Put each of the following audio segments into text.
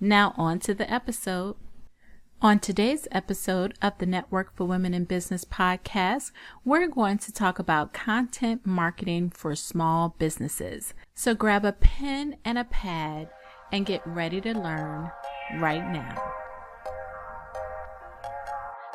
Now on to the episode. On today's episode of the Network for Women in Business podcast, we're going to talk about content marketing for small businesses. So grab a pen and a pad and get ready to learn right now.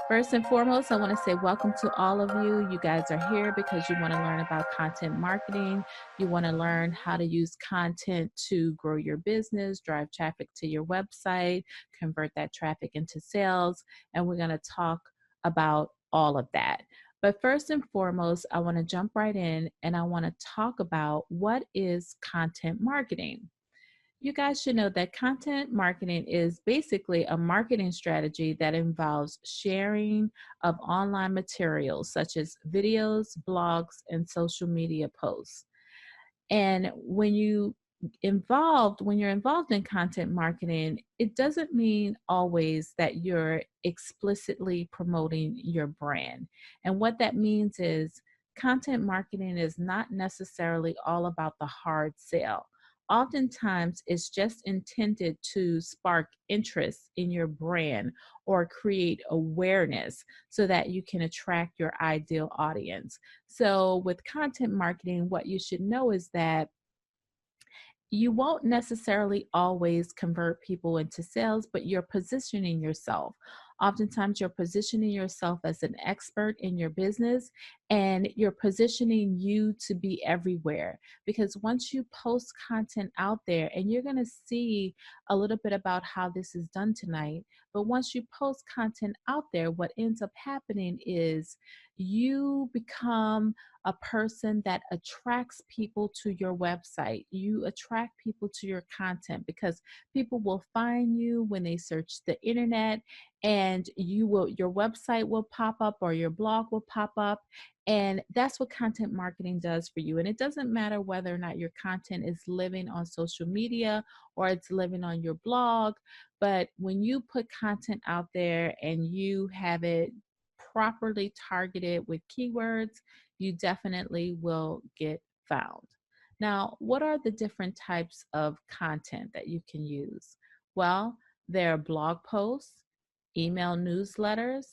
First and foremost, I want to say welcome to all of you. You guys are here because you want to learn about content marketing. You want to learn how to use content to grow your business, drive traffic to your website, convert that traffic into sales. And we're going to talk about all of that. But first and foremost, I want to jump right in and I want to talk about what is content marketing. You guys should know that content marketing is basically a marketing strategy that involves sharing of online materials such as videos, blogs, and social media posts. And when you're involved in content marketing, it doesn't mean always that you're explicitly promoting your brand. And what that means is content marketing is not necessarily all about the hard sell. Oftentimes, it's just intended to spark interest in your brand or create awareness so that you can attract your ideal audience. So, with content marketing, what you should know is that you won't necessarily always convert people into sales, but you're positioning yourself. Oftentimes, you're positioning yourself as an expert in your business and you're positioning you to be everywhere. Because once you post content out there, and you're going to see a little bit about how this is done tonight, but once you post content out there, what ends up happening is you become a person that attracts people to your website. You attract people to your content because people will find you when they search the internet, and your website will pop up or your blog will pop up. And that's what content marketing does for you. And it doesn't matter whether or not your content is living on social media or it's living on your blog, but when you put content out there and you have it properly targeted with keywords, you definitely will get found. Now, what are the different types of content that you can use? Well, there are blog posts, email newsletters,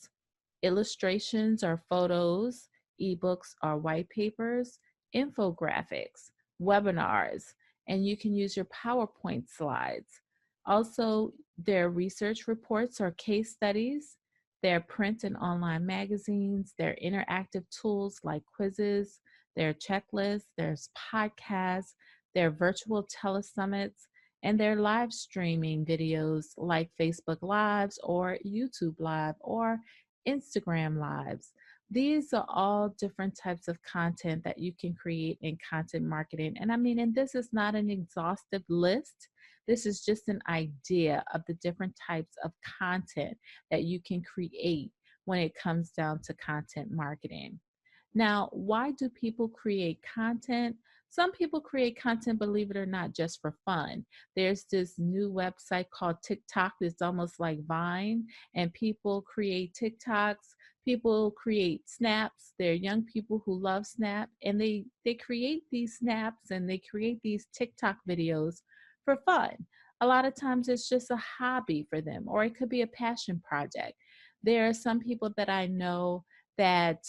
illustrations or photos, ebooks or white papers, infographics, webinars, and you can use your PowerPoint slides. Also, there are research reports or case studies. There are print and online magazines. There are interactive tools like quizzes. There are checklists. There's podcasts. There are virtual telesummits. And they're live streaming videos like Facebook Lives or YouTube Live or Instagram Lives. These are all different types of content that you can create in content marketing. And this is not an exhaustive list. This is just an idea of the different types of content that you can create when it comes down to content marketing. Now, why do people create content? Some people create content, believe it or not, just for fun. There's this new website called TikTok. It's almost like Vine, and people create TikToks. People create snaps. There are young people who love Snap, and they create these snaps and they create these TikTok videos for fun. A lot of times it's just a hobby for them, or it could be a passion project. There are some people that I know that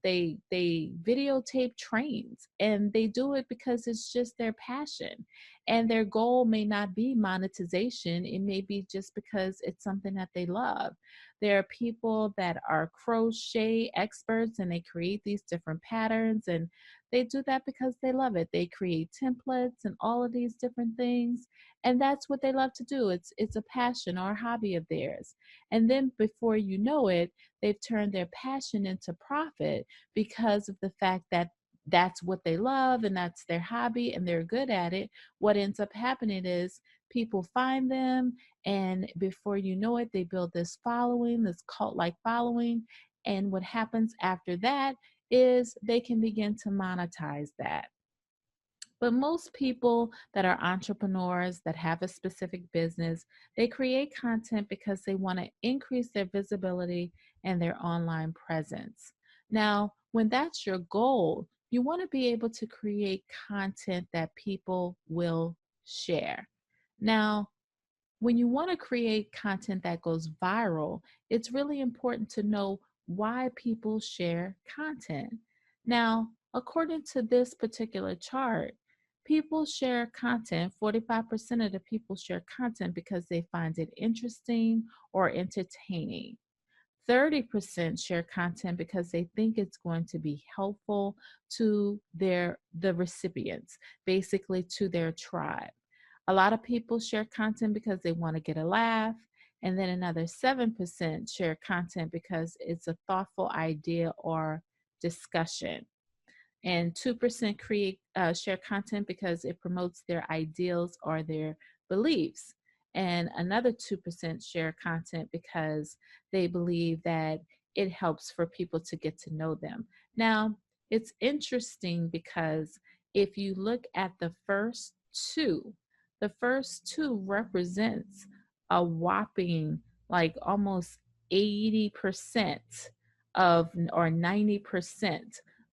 they videotape trains, and they do it because it's just their passion, and their goal may not be monetization. It may be just because it's something that they love. There are people that are crochet experts, and they create these different patterns, and they do that because they love it. They create templates and all of these different things, and that's what they love to do. It's a passion or a hobby of theirs. And then before you know it, they've turned their passion into profit because of the fact that that's what they love and that's their hobby and they're good at it. What ends up happening is people find them, and before you know it, they build this following, this cult-like following. And what happens after that is they can begin to monetize that. But most people that are entrepreneurs that have a specific business, they create content because they want to increase their visibility and their online presence. Now, when that's your goal, you want to be able to create content that people will share. Now, when you want to create content that goes viral, it's really important to know why people share content. Now, according to this particular chart, people share content, 45% of the people share content because they find it interesting or entertaining. 30% share content because they think it's going to be helpful to the recipients, basically to their tribe. A lot of people share content because they want to get a laugh, and then another 7% share content because it's a thoughtful idea or discussion, and 2% create share content because it promotes their ideals or their beliefs, and another 2% share content because they believe that it helps for people to get to know them. Now, it's interesting because if you look at two the first two represents a whopping like almost 80% of or 90%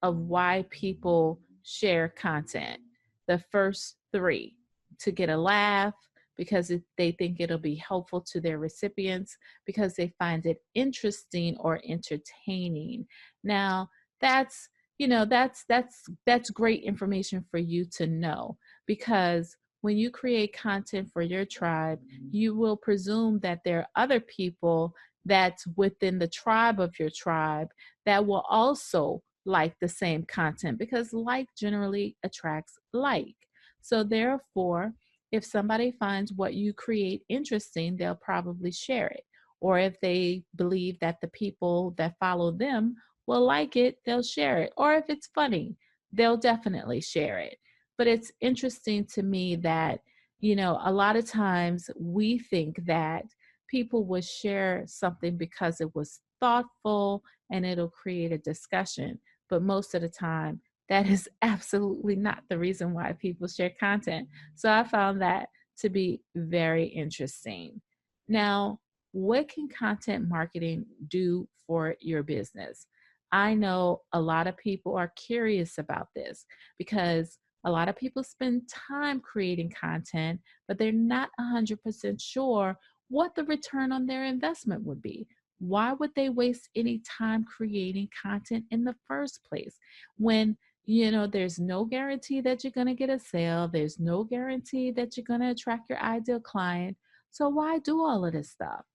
of why people share content. The first three, to get a laugh, because they think it'll be helpful to their recipients, because they find it interesting or entertaining. Now, that's that's great information for you to know, because when you create content for your tribe, you will presume that there are other people that's within the tribe of your tribe that will also like the same content, because like generally attracts like. So therefore, if somebody finds what you create interesting, they'll probably share it. Or if they believe that the people that follow them will like it, they'll share it. Or if it's funny, they'll definitely share it. But it's interesting to me that, a lot of times we think that people would share something because it was thoughtful and it'll create a discussion. But most of the time, that is absolutely not the reason why people share content. So I found that to be very interesting. Now, what can content marketing do for your business? I know a lot of people are curious about this because a lot of people spend time creating content, but they're not 100% sure what the return on their investment would be. Why would they waste any time creating content in the first place when there's no guarantee that you're going to get a sale, there's no guarantee that you're going to attract your ideal client? So why do all of this stuff?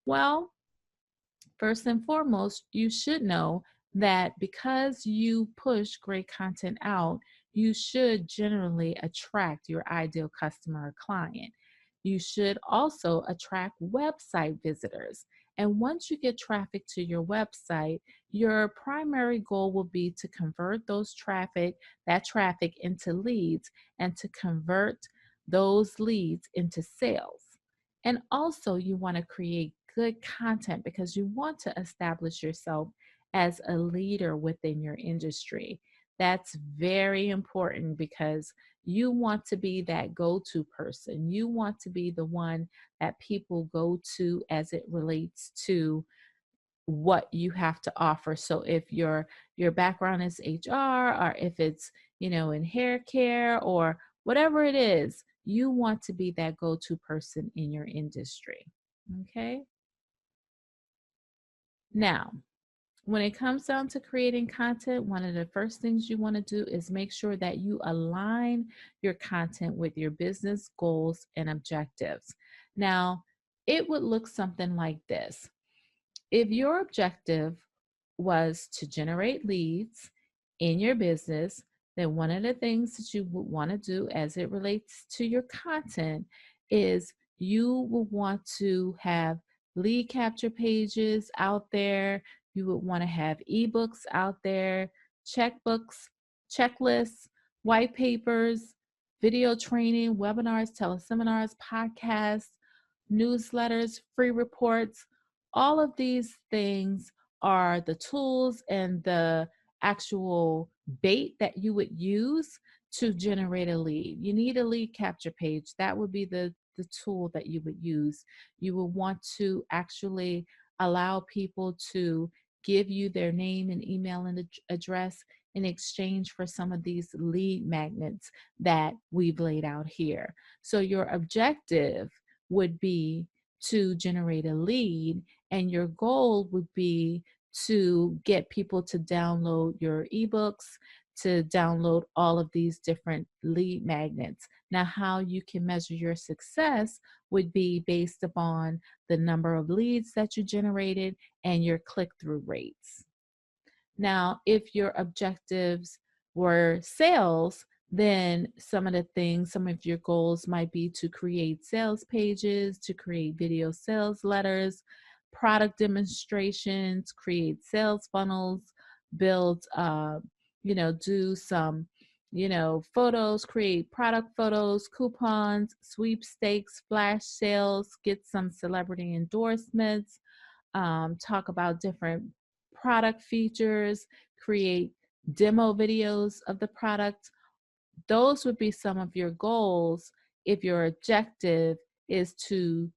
Well, first and foremost, you should know that because you push great content out, you should generally attract your ideal customer or client. You should also attract website visitors. And once you get traffic to your website, your primary goal will be to convert that traffic into leads, and to convert those leads into sales. And also, you want to create good content because you want to establish yourself as a leader within your industry. That's very important because you want to be that go to person. You want to be the one that people go to as it relates to what you have to offer. So if your background is HR, or if it's, in hair care or whatever it is, you want to be that go-to person in your industry. Okay? Now, when it comes down to creating content, one of the first things you want to do is make sure that you align your content with your business goals and objectives. Now, it would look something like this. If your objective was to generate leads in your business, then one of the things that you would want to do as it relates to your content is you will want to have lead capture pages out there. You would want to have ebooks out there, checkbooks, checklists, white papers, video training, webinars, teleseminars, podcasts, newsletters, free reports. All of these things are the tools and the actual bait that you would use to generate a lead. You need a lead capture page. That would be the tool that you would use. You will want to actually allow people to give you their name and email and address in exchange for some of these lead magnets that we've laid out here. So your objective would be to generate a lead, and your goal would be to get people to download your ebooks, to download all of these different lead magnets. Now, how you can measure your success would be based upon the number of leads that you generated and your click through rates. Now, if your objectives were sales, then some of the things, some of your goals might be to create sales pages, to create video sales letters, product demonstrations, create sales funnels, build, do some, photos, create product photos, coupons, sweepstakes, flash sales, get some celebrity endorsements, talk about different product features, create demo videos of the product. Those would be some of your goals if your objective is to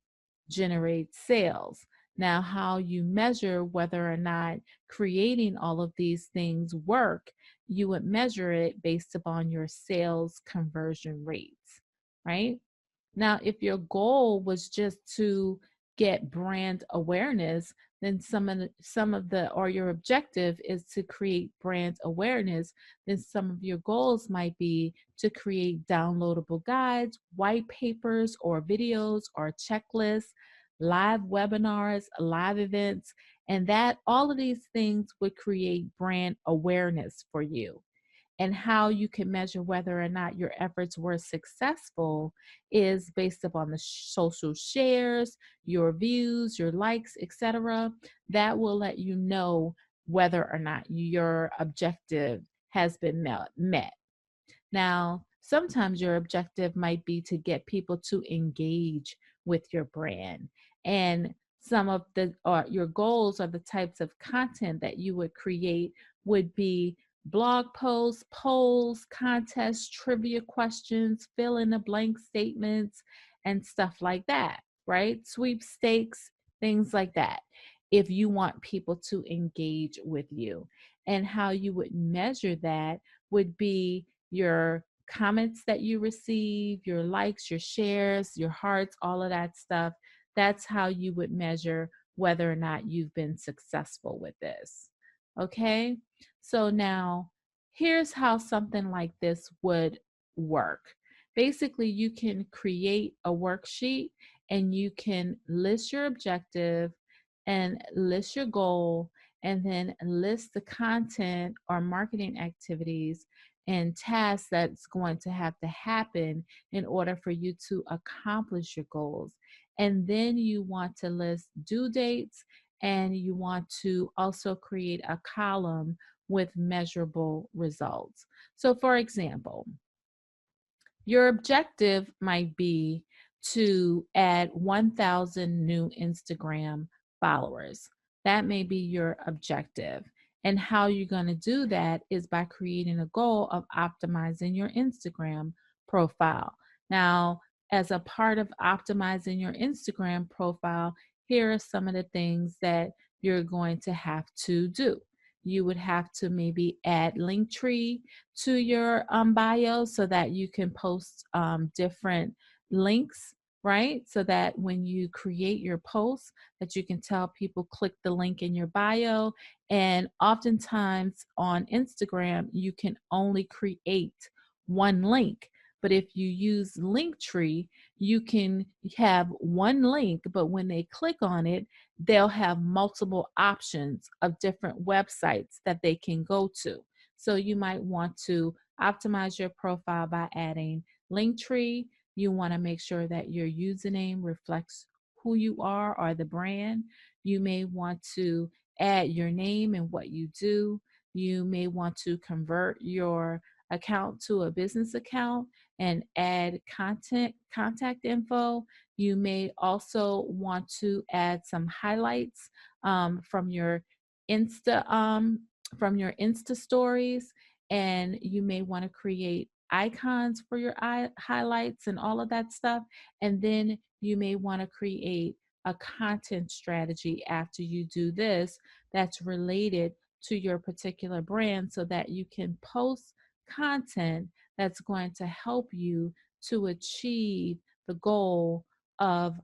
generate sales. Now, how you measure whether or not creating all of these things work, you would measure it based upon your sales conversion rates, right? Now, if your goal was just to get brand awareness, then some of the or your objective is to create brand awareness, then some of your goals might be to create downloadable guides, white papers or videos or checklists, live webinars, live events, and that all of these things would create brand awareness for you. And how you can measure whether or not your efforts were successful is based upon the social shares, your views, your likes, etc. That will let you know whether or not your objective has been met. Now, sometimes your objective might be to get people to engage with your brand. And some of the your goals or the types of content that you would create would be blog posts, polls, contests, trivia questions, fill in the blank statements, and stuff like that, right? Sweepstakes, things like that. If you want people to engage with you, and how you would measure that would be your comments that you receive, your likes, your shares, your hearts, all of that stuff. That's how you would measure whether or not you've been successful with this. Okay, so now here's how something like this would work. Basically, you can create a worksheet and you can list your objective and list your goal and then list the content or marketing activities and tasks that's going to have to happen in order for you to accomplish your goals. And then you want to list due dates and you want to also create a column with measurable results. So, for example, your objective might be to add 1,000 new Instagram followers. That may be your objective. And how you're going to do that is by creating a goal of optimizing your Instagram profile. Now, as a part of optimizing your Instagram profile, here are some of the things that you're going to have to do. You would have to maybe add Linktree to your bio so that you can post different links, right? So that when you create your posts, that you can tell people click the link in your bio. And oftentimes on Instagram, you can only create one link. But if you use Linktree, you can have one link, but when they click on it, they'll have multiple options of different websites that they can go to. So you might want to optimize your profile by adding Linktree. You want to make sure that your username reflects who you are or the brand. You may want to add your name and what you do. You may want to convert your account to a business account and add contact info. You may also want to add some highlights from your Insta Insta stories, and you may want to create icons for your highlights and all of that stuff. And then you may want to create a content strategy after you do this that's related to your particular brand so that you can post content that's going to help you to achieve the goal of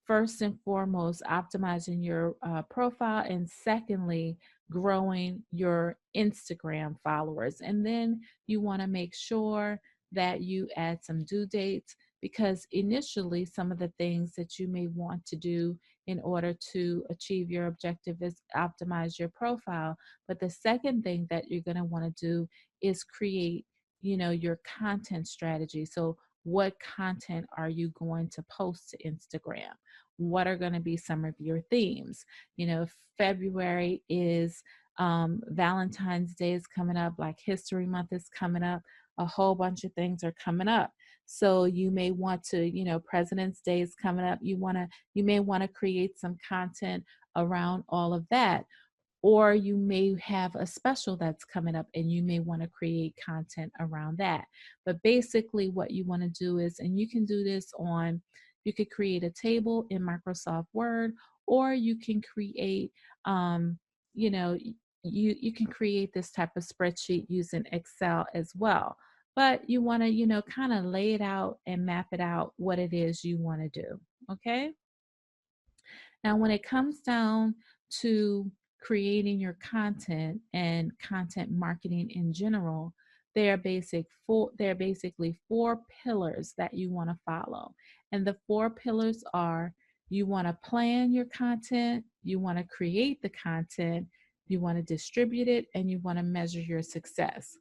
first and foremost optimizing your profile, and secondly, growing your Instagram followers. And then you want to make sure that you add some due dates, because initially, some of the things that you may want to do in order to achieve your objective is optimize your profile. But the second thing that you're going to want to do is create, your content strategy. So what content are you going to post to Instagram? What are going to be some of your themes? February is Valentine's Day is coming up, Black History Month is coming up, a whole bunch of things are coming up. So you may want to, President's Day is coming up. You may want to create some content around all of that. Or you may have a special that's coming up and you may want to create content around that. But basically, what you want to do is, and you can do this you could create a table in Microsoft Word, or you can create, you know, you can create this type of spreadsheet using Excel as well. But you want to, kind of lay it out and map it out what it is you want to do. Okay. Now, when it comes down to creating your content and content marketing in general, there are basically four pillars that you want to follow. And the four pillars are: you want to plan your content, you want to create the content, you want to distribute it, and you want to measure your success.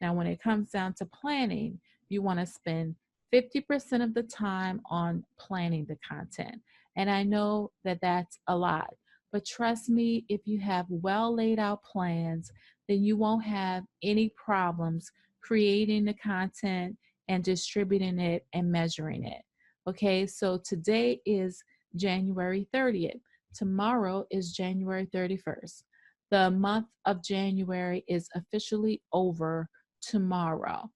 Now, when it comes down to planning, you want to spend 50% of the time on planning the content. And I know that that's a lot, but trust me, if you have well laid out plans, then you won't have any problems creating the content and distributing it and measuring it. Okay, so today is January 30th. Tomorrow is January 31st. The month of January is officially over tomorrow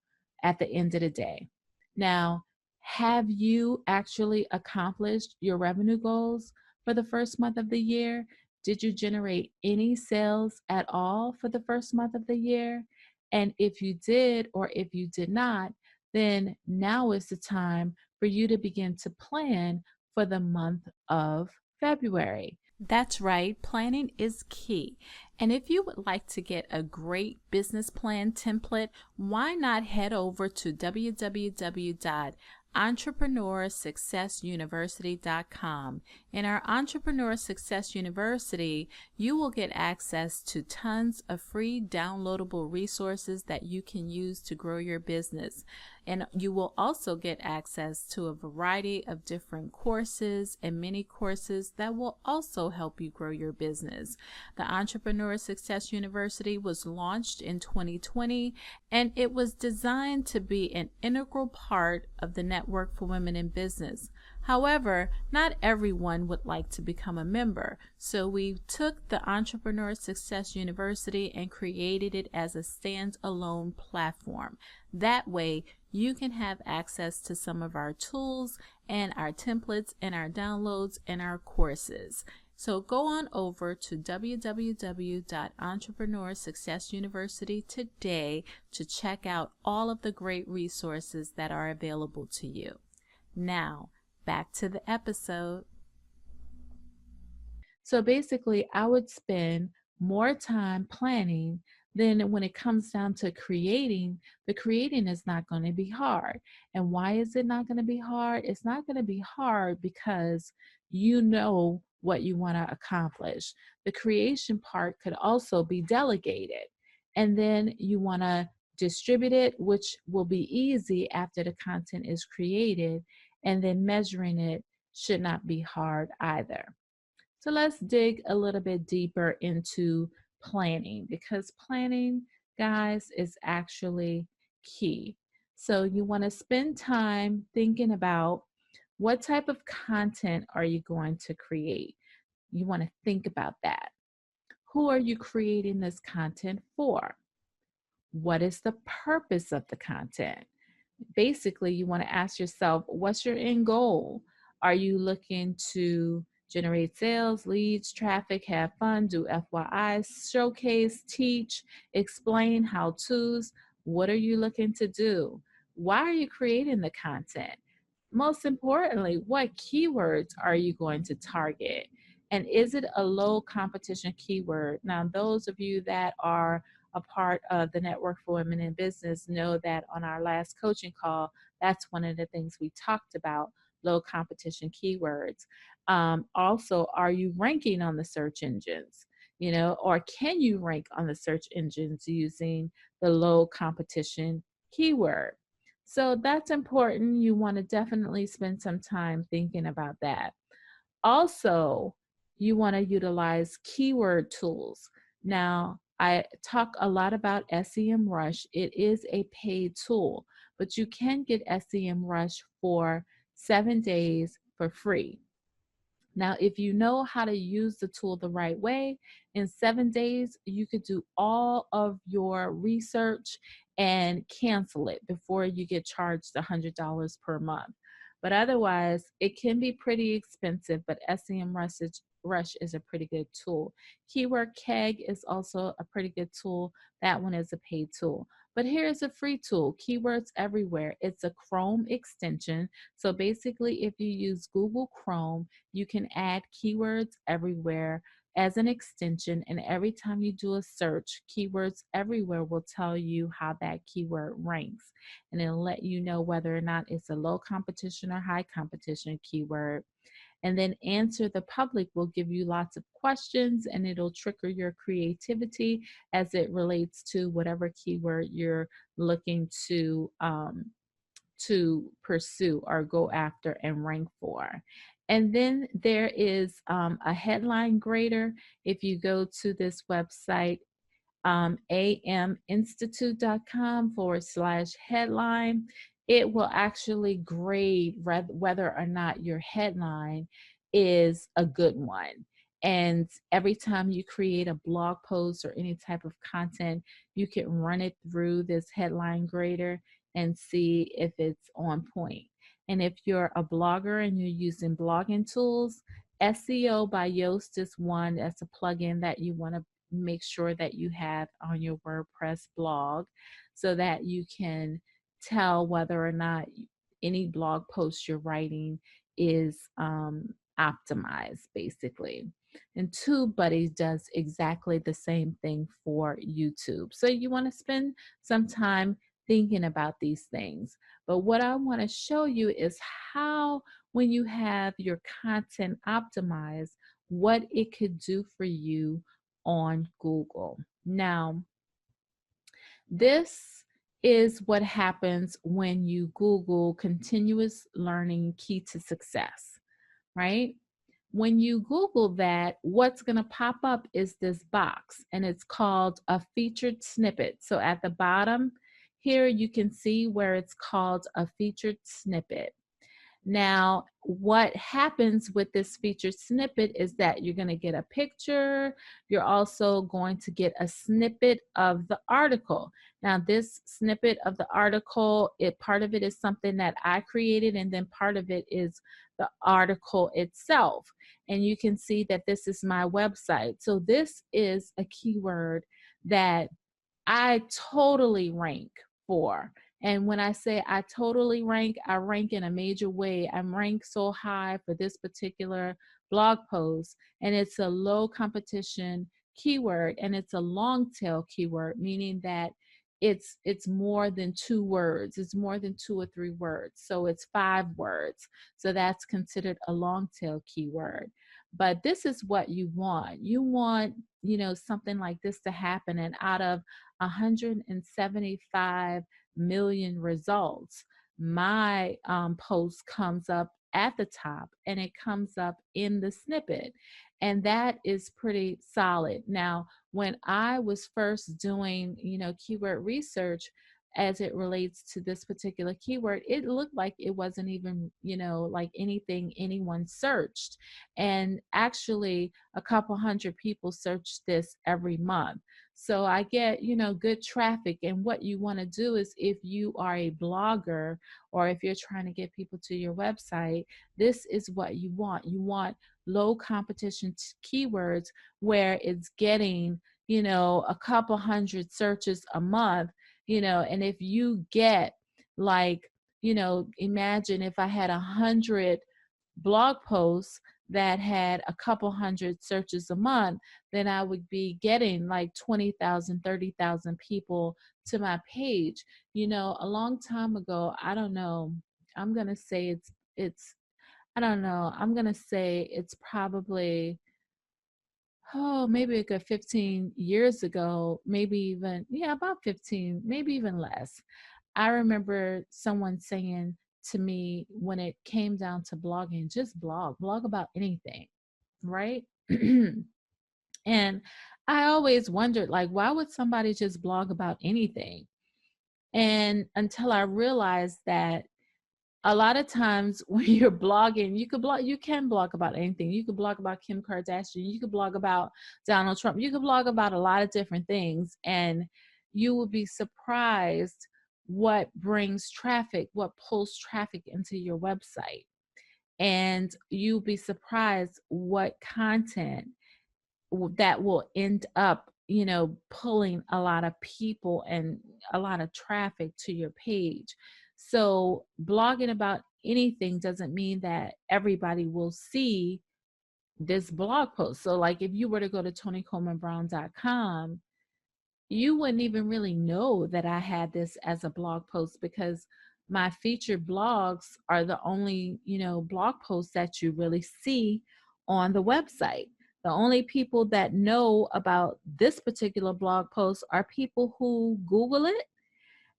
at the end of the day. Now, have you actually accomplished your revenue goals for the first month of the year? Did you generate any sales at all for the first month of the year? And if you did, or if you did not, then now is the time for you to begin to plan for the month of February. That's right, planning is key. And if you would like to get a great business plan template, why not head over to www.entrepreneursuccessuniversity.com. In our Entrepreneur Success University, you will get access to tons of free downloadable resources that you can use to grow your business. And you will also get access to a variety of different courses and mini courses that will also help you grow your business. The Entrepreneur Success University was launched in 2020, and it was designed to be an integral part of the Network for Women in Business. However, not everyone would like to become a member, so we took the Entrepreneur Success University and created it as a standalone platform. That way, you can have access to some of our tools and our templates and our downloads and our courses. So go on over to www.entrepreneur Success University today to check out all of the great resources that are available to you. Now, back to the episode. So basically, I would spend more time planning than when it comes down to creating. The creating is not going to be hard. And why is it not going to be hard? It's not going to be hard because you know what you want to accomplish. The creation part could also be delegated. And then you want to distribute it, which will be easy after the content is created. And then measuring it should not be hard either. So let's dig a little bit deeper into planning, because planning, guys, is actually key. So you want to spend time thinking about what type of content are you going to create. You want to think about that. Who are you creating this content for? What is the purpose of the content? Basically, you want to ask yourself, what's your end goal? Are you looking to generate sales, leads, traffic, have fun, do FYIs, showcase, teach, explain how-tos? What are you looking to do? Why are you creating the content? Most importantly, what keywords are you going to target? And is it a low competition keyword? Now, those of you that are a part of the Network for Women in Business know that on our last coaching call, that's one of the things we talked about, low competition keywords. Also, are you ranking on the search engines? Or can you rank on the search engines using the low competition keyword? So that's important. You want to definitely spend some time thinking about that. Also, you want to utilize keyword tools. Now, I talk a lot about SEMrush. It is a paid tool, but you can get SEMrush for 7 days for free. Now, if you know how to use the tool the right way, in 7 days, you could do all of your research and cancel it before you get charged $100 per month. But otherwise, it can be pretty expensive, but Rush is a pretty good tool. Keyword Keg is also a pretty good tool. That one is a paid tool. But here's a free tool, Keywords Everywhere. It's a Chrome extension. So basically, if you use Google Chrome, you can add keywords everywhere as an extension, and every time you do a search, Keywords Everywhere will tell you how that keyword ranks, and it'll let you know whether or not it's a low competition or high competition keyword. And then Answer the Public will give you lots of questions, and it'll trigger your creativity as it relates to whatever keyword you're looking to pursue or go after and rank for. And then there is a headline grader. If you go to this website, aminstitute.com/headline, it will actually grade whether or not your headline is a good one. And every time you create a blog post or any type of content, you can run it through this headline grader and see if it's on point. And if you're a blogger and you're using blogging tools, SEO by Yoast is one. That's a plugin that you want to make sure that you have on your WordPress blog so that you can tell whether or not any blog post you're writing is optimized, basically. And TubeBuddy does exactly the same thing for YouTube. So you want to spend some time thinking about these things. But what I want to show you is how, when you have your content optimized, what it could do for you on Google. Now, this is what happens when you Google continuous learning key to success, right? When you Google that, what's going to pop up is this box, and it's called a featured snippet. So at the bottom here, you can see where it's called a featured snippet. Now, what happens with this featured snippet is that you're going to get a picture. You're also going to get a snippet of the article. Now, this snippet of the article, part of it is something that I created, and then part of it is the article itself. And you can see that this is my website. So this is a keyword that I totally rank for. And when I say I totally rank, I rank in a major way. I'm ranked so high for this particular blog post, and it's a low competition keyword, and it's a long tail keyword, meaning that it's more than 2 words. It's more than 2 or 3 words. So it's 5 words. So that's considered a long tail keyword. But this is what you want. You want, something like this to happen, and out of 175 million results, my post comes up at the top, and it comes up in the snippet, and that is pretty solid. Now, when I was first doing keyword research as it relates to this particular keyword, it looked like it wasn't even like anything anyone searched, and actually a couple hundred people search this every month. So I get, good traffic. And what you want to do is, if you are a blogger or if you're trying to get people to your website, this is what you want. You want low competition keywords where it's getting, a couple hundred searches a month, and if you get like imagine if I had 100 blog posts that had a couple hundred searches a month, then I would be getting like 20,000, 30,000 people to my page. A long time ago, I don't know, I'm going to say it's I don't know, I'm going to say it's probably maybe a good 15 years ago, maybe even, yeah, about 15, maybe even less. I remember someone saying to me when it came down to blogging, just blog about anything, right? And I always wondered, like, why would somebody just blog about anything? And until I realized that a lot of times when you're blogging, you can blog about anything. You could blog about Kim Kardashian, you could blog about Donald Trump, you could blog about a lot of different things, and you will be surprised what brings traffic, what pulls traffic into your website. And you'll be surprised what content that will end up, pulling a lot of people and a lot of traffic to your page. So blogging about anything doesn't mean that everybody will see this blog post. So like if you were to go to tonicolemanbrown.com, you wouldn't even really know that I had this as a blog post, because my featured blogs are the only, blog posts that you really see on the website. The only people that know about this particular blog post are people who Google it,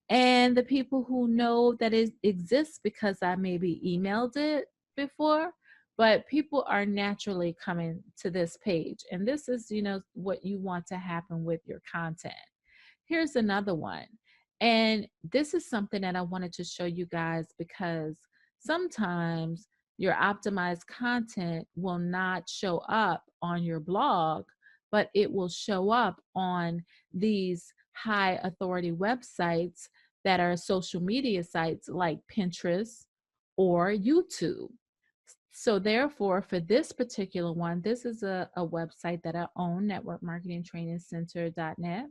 and the people who know that it exists because I maybe emailed it before. But people are naturally coming to this page. And this is, what you want to happen with your content. Here's another one. And this is something that I wanted to show you guys, because sometimes your optimized content will not show up on your blog, but it will show up on these high authority websites that are social media sites like Pinterest or YouTube. So therefore, for this particular one, this is a website that I own, networkmarketingtrainingcenter.net.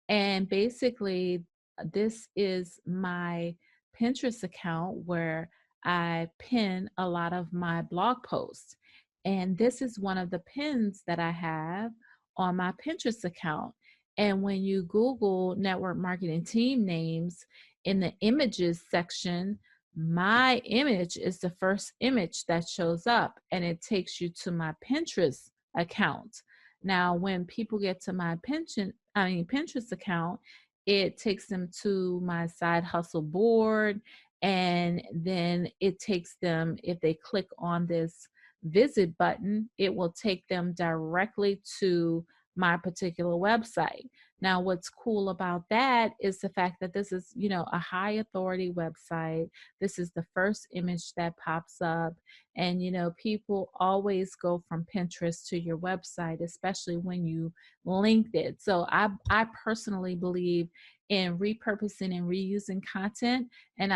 And basically, this is my Pinterest account where I pin a lot of my blog posts. And this is one of the pins that I have on my Pinterest account. And when you Google network marketing team names in the images section, my image is the first image that shows up, and it takes you to my Pinterest account. Now, when people get to my Pinterest account, it takes them to my side hustle board, and then it takes them, if they click on this visit button, it will take them directly to my particular website. Now, what's cool about that is the fact that this is, a high authority website. This is the first image that pops up. And, people always go from Pinterest to your website, especially when you linked it. So I personally believe in repurposing and reusing content. And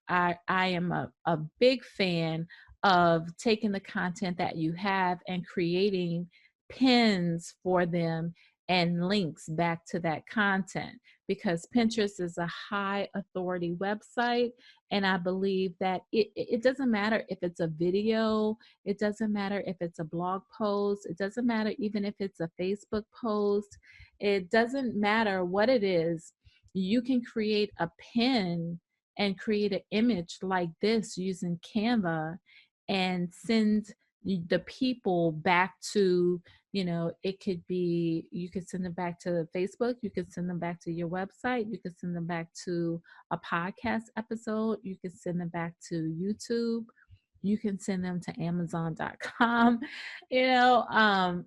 I am a big fan of taking the content that you have and creating pins for them and links back to that content, because Pinterest is a high authority website. And I believe that it doesn't matter if it's a video, it doesn't matter if it's a blog post, it doesn't matter even if it's a Facebook post, it doesn't matter what it is. You can create a pin and create an image like this using Canva and send the people back to, it could be, you could send them back to Facebook, you could send them back to your website, you could send them back to a podcast episode, you could send them back to YouTube, you can send them to Amazon.com, you know.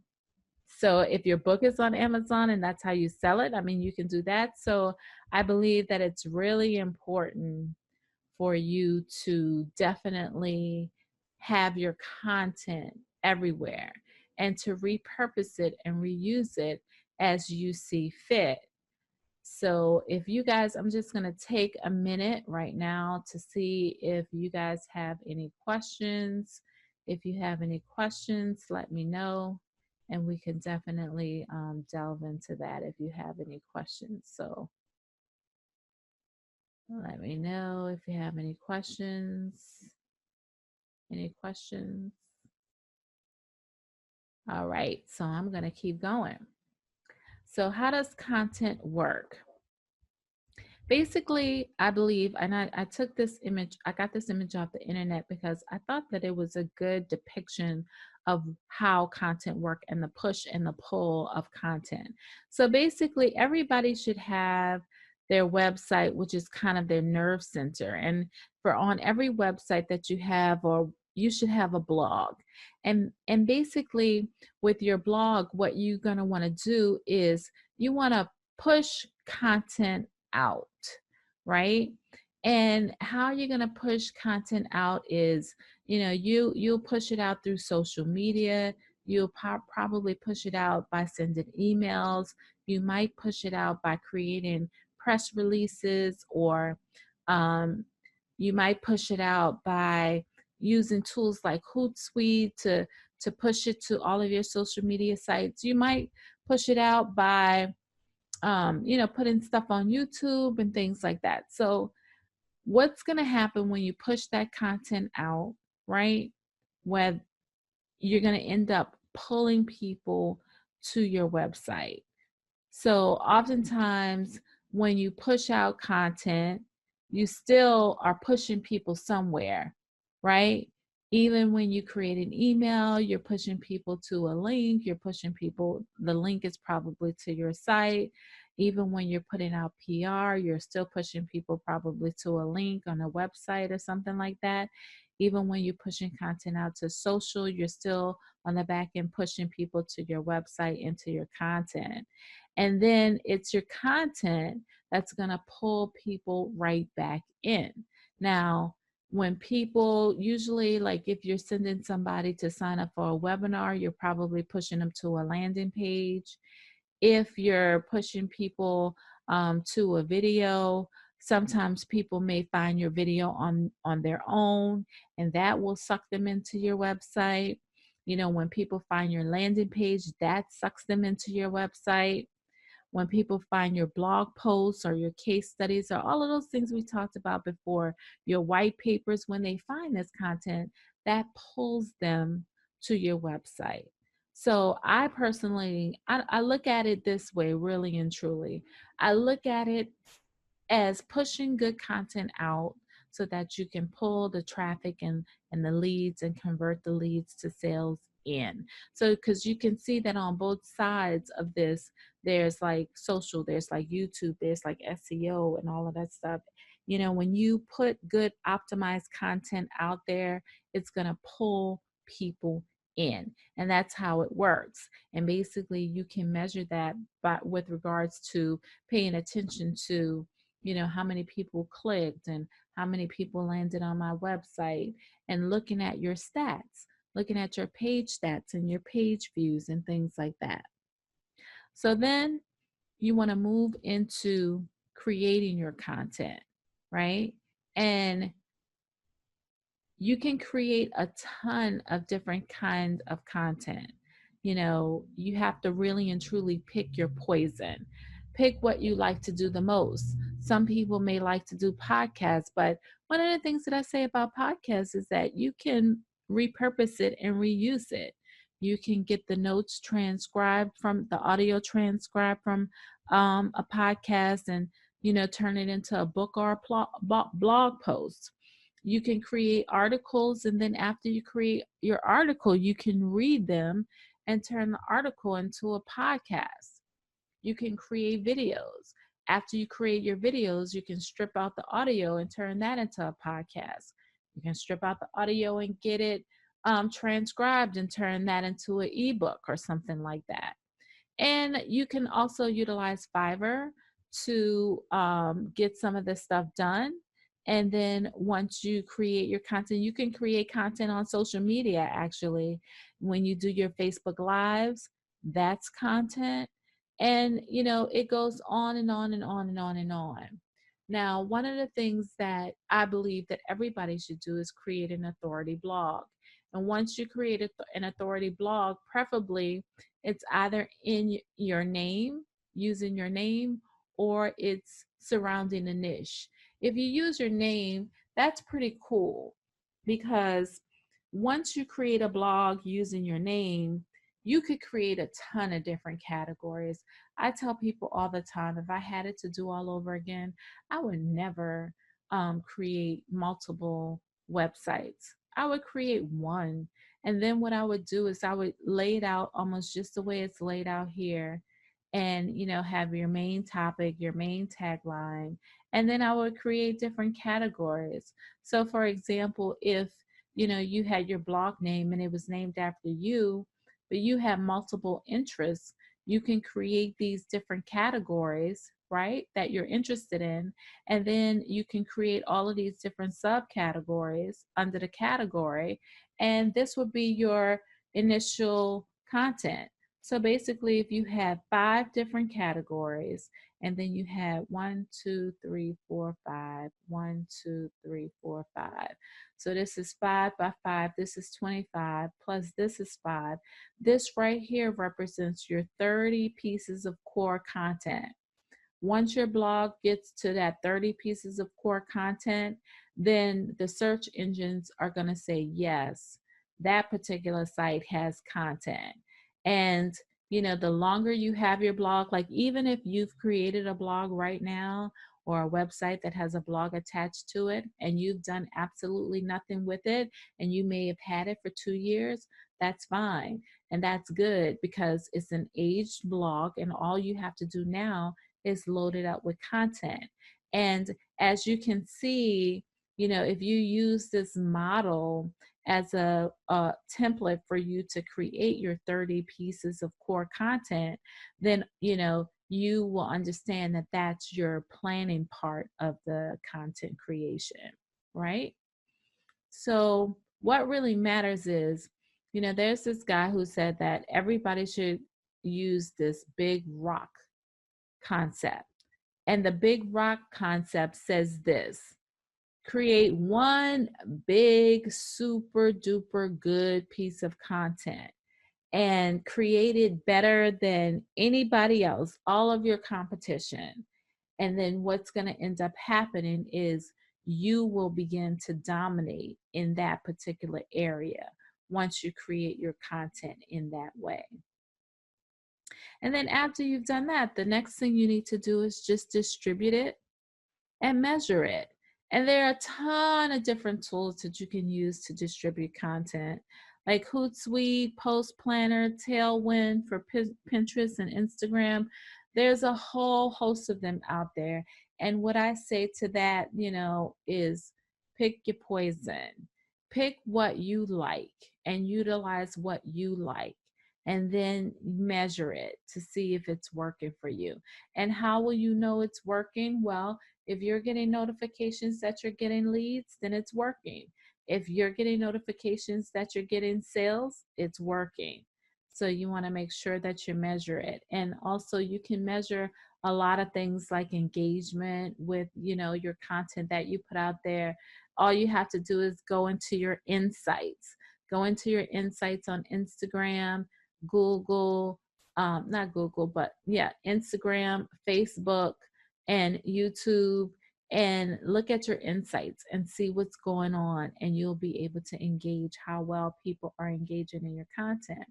So if your book is on Amazon and that's how you sell it, I mean, you can do that. So I believe that it's really important for you to definitely have your content everywhere and to repurpose it and reuse it as you see fit. So if you guys, I'm just going to take a minute right now to see if you guys have any questions. If you have any questions, let me know, and we can definitely delve into that if you have any questions. So Let me know if you have any questions. Any questions? All right, so I'm going to keep going. So, how does content work? Basically, I believe, and I took this image, I got this image off the internet because I thought that it was a good depiction of how content work and the push and the pull of content. So basically, everybody should have their website, which is kind of their nerve center. And for on every website that you have, or you should have a blog. And basically with your blog, what you're going to want to do is you want to push content out, right? And how you're going to push content out is, you'll push it out through social media. You'll probably push it out by sending emails. You might push it out by creating press releases, or um, you might push it out by using tools like Hootsuite to push it to all of your social media sites. You might push it out by putting stuff on YouTube and things like that. So, what's going to happen when you push that content out, right? Where you're going to end up pulling people to your website. So oftentimes when you push out content, you still are pushing people somewhere, right? Even when you create an email, you're pushing people to a link, you're pushing people, the link is probably to your site. Even when you're putting out PR, you're still pushing people probably to a link on a website or something like that. Even when you're pushing content out to social, you're still on the back end pushing people to your website into your content. And then it's your content that's going to pull people right back in. Now, when people usually, like if you're sending somebody to sign up for a webinar, you're probably pushing them to a landing page. If you're pushing people to a video, sometimes people may find your video on their own, and that will suck them into your website. When people find your landing page, that sucks them into your website. When people find your blog posts or your case studies or all of those things we talked about before, your white papers, when they find this content, that pulls them to your website. So I personally, I look at it this way, really and truly. I look at it as pushing good content out so that you can pull the traffic and the leads and convert the leads to sales in. So because you can see that on both sides of this, there's like social, there's like YouTube, there's like SEO and all of that stuff. When you put good optimized content out there, it's going to pull people in, and that's how it works. And basically you can measure that by with regards to paying attention to how many people clicked and how many people landed on my website, and looking at your stats, looking at your page stats and your page views and things like that. So then you want to move into creating your content, right? And you can create a ton of different kinds of content. You have to really and truly pick your poison. Pick what you like to do the most. Some people may like to do podcasts, but one of the things that I say about podcasts is that you can repurpose it and reuse it. You can get the notes transcribed from the audio transcribed from a podcast, and turn it into a book or a blog post. You can create articles, and then after you create your article, you can read them and turn the article into a podcast. You can create videos. After you create your videos, you can strip out the audio and turn that into a podcast. You can strip out the audio and get it transcribed and turn that into an ebook or something like that. And you can also utilize Fiverr to get some of this stuff done. And then once you create your content, you can create content on social media actually. When you do your Facebook Lives, that's content. And, it goes on and on and on and on and on. Now, one of the things that I believe that everybody should do is create an authority blog. And once you create an authority blog, preferably it's either in your name, using your name, or it's surrounding a niche. if you use your name, that's pretty cool, because once you create a blog using your name, you could create a ton of different categories. I tell people all the time, if I had it to do all over again, I would never create multiple websites. I would create one. And then what I would do is I would lay it out almost just the way it's laid out here. And, have your main topic, your main tagline, and then I would create different categories. So, for example, if you had your blog name and it was named after you, but you have multiple interests, you can create these different categories, right, that you're interested in. And then you can create all of these different subcategories under the category. And this would be your initial content. So basically, if you have 5 different categories, and then you have 1, 2, 3, 4, 5, 1, 2, 3, 4, 5. So this is 5 by 5. This is 25, plus this is 5. This right here represents your 30 pieces of core content. Once your blog gets to that 30 pieces of core content, then the search engines are going to say, yes, that particular site has content. And, the longer you have your blog, like even if you've created a blog right now or a website that has a blog attached to it and you've done absolutely nothing with it, and you may have had it for 2 years, that's fine. And that's good, because it's an aged blog and all you have to do now is loaded up with content. And as you can see, if you use this model as a template for you to create your 30 pieces of core content, then, you will understand that that's your planning part of the content creation, right? So what really matters is, there's this guy who said that everybody should use this big rock concept. And the big rock concept says this: create one big, super duper good piece of content and create it better than anybody else, all of your competition. And then what's going to end up happening is you will begin to dominate in that particular area once you create your content in that way. And then after you've done that, the next thing you need to do is just distribute it and measure it. And there are a ton of different tools that you can use to distribute content, like Hootsuite, Post Planner, Tailwind for Pinterest and Instagram. There's a whole host of them out there. And what I say to that, is pick your poison. Pick what you like and utilize what you like, and then measure it to see if it's working for you. And how will you know it's working? Well, if you're getting notifications that you're getting leads, then it's working. If you're getting notifications that you're getting sales, it's working. So you want to make sure that you measure it. And also you can measure a lot of things like engagement with, your content that you put out there. All you have to do is go into your insights. Go into your insights on Instagram, Google, not Google, but yeah, Instagram, Facebook, and YouTube, and look at your insights and see what's going on, and you'll be able to engage how well people are engaging in your content.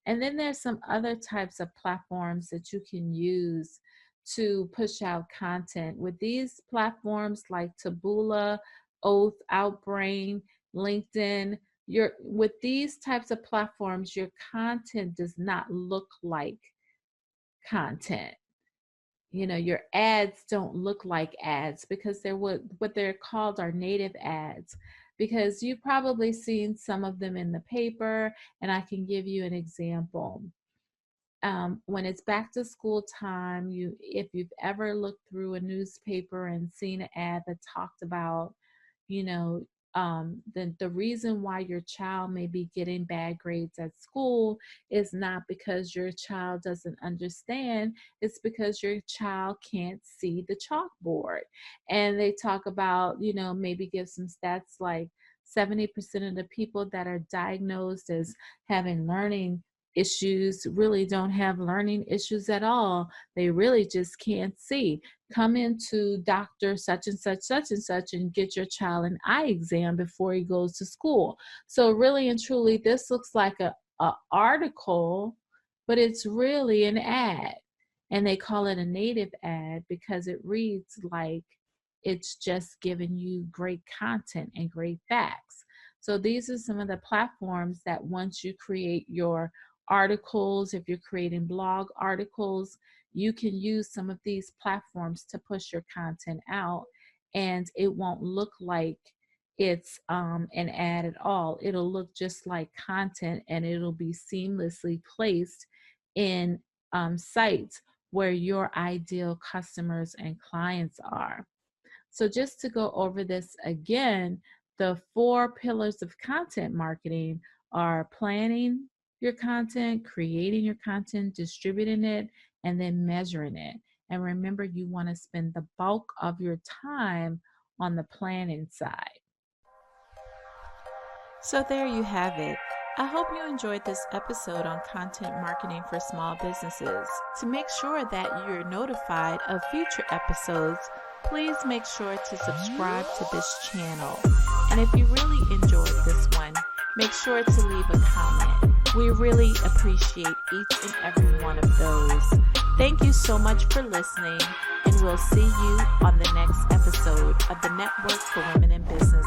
And then there's some other types of platforms that you can use to push out content. With these platforms like Taboola, Oath, Outbrain, LinkedIn, with these types of platforms, your content does not look like content. Your ads don't look like ads, because they're what they're called are native ads, because you've probably seen some of them in the paper. And I can give you an example. When it's back to school time, if you've ever looked through a newspaper and seen an ad that talked about, you know, the reason why your child may be getting bad grades at school is not because your child doesn't understand, it's because your child can't see the chalkboard. And they talk about, maybe give some stats like 70% of the people that are diagnosed as having learning issues really don't have learning issues at all. They really just can't see. come into doctor such and such and get your child an eye exam before he goes to school. So really and truly, this looks like a article, but it's really an ad. And they call it a native ad because it reads like it's just giving you great content and great facts. So these are some of the platforms that once you create your articles, if you're creating blog articles, you can use some of these platforms to push your content out, and it won't look like it's an ad at all. It'll look just like content, and it'll be seamlessly placed in sites where your ideal customers and clients are. So just to go over this again, the 4 pillars of content marketing are planning your content, creating your content, distributing it, and then measuring it. And remember, you want to spend the bulk of your time on the planning side. So there you have it. I hope you enjoyed this episode on content marketing for small businesses. To make sure that you're notified of future episodes, please make sure to subscribe to this channel. And if you really enjoyed this one, make sure to leave a comment. We really appreciate each and every one of those. Thank you so much for listening, and we'll see you on the next episode of the Network for Women in Business